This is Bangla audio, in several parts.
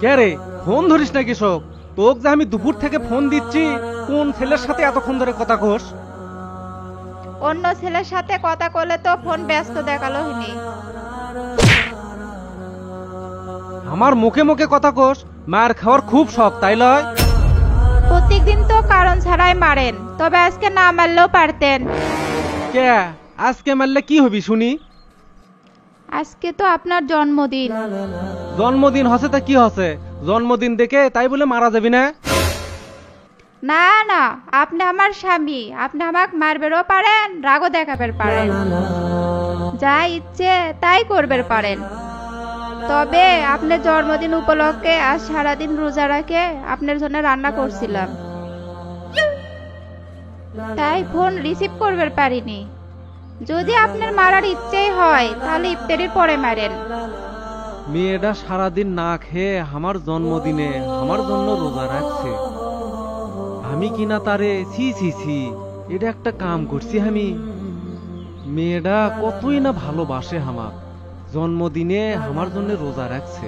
কে রে, ফোন ধরিস না কৃষক? তোকে যে আমি দুপুর থেকে ফোন দিচ্ছি, কোন ছেলের সাথে এতক্ষণ ধরে কথা কোস? অন্য ছেলের সাথে কথা কলে তো ফোন ব্যস্ত দেখালো হিনি। আমার মুখে মুখে কথা কোস, মার খাওয়ার খুব শখ তাই লয়? প্রত্যেকদিন তো কারণ ছাড়াই মারেন, তবে আজকে না মারলেও পারতেন। কে, আজকে মারলে কি হবি শুনি? আজকে তো আপনার জন্মদিন। জন্মদিন হসে তা কি হসে? জন্মদিন দেখে তাই বলে মারা যাবি না? না না, আপনি আমার স্বামী, আপনি আমাকে মারবেরও পারেন, রাগও দেখাবের পারেন, যা ইচ্ছে তাই করবের পারেন। তবে আপনার জন্মদিন উপলক্ষে আজ সারাদিন রোজা রাখে আপনার জন্য রান্না করছিলাম, তাই ফোন রিসিভ করবার পারিনি। যদি আপনার মারার ইচ্ছেই হয় তাহলে ইফতারির পরে মারেন। মেয়েটা সারাদিন না খেয়ে আমার জন্মদিনে আমার জন্য রোজা রাখছে, আমি কিনা তারে ছি ছি ছি, এটা একটা কাম করছি আমি? মেয়েটা কতই না ভালোবাসে আমাক, জন্মদিনে আমার জন্য রোজা রাখছে।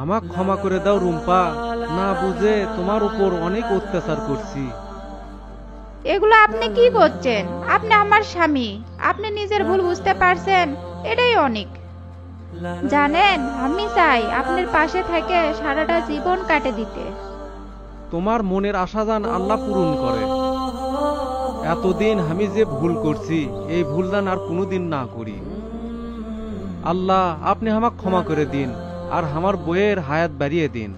আমাক ক্ষমা করে দাও রুম্পা, না বুঝে তোমার উপর অনেক অত্যাচার করছি। এগুলো আপনি কি করছেন? আপনি আমার স্বামী, আপনি নিজের ভুল বুঝতে পারছেন, এটাই অনেক। জানেন, আমি চাই আপনার পাশে থেকে সারাটা জীবন কাটে দিতে। তোমার মনের আশা জান আল্লাহ পূরণ করে। এতদিন আমি যে ভুল করছি, এই ভুল জান আর কোনোদিন না করি। আল্লাহ আপনি আমাকে ক্ষমা করে দিন, আর আমার বইয়ের হায়াত বাড়িয়ে দিন।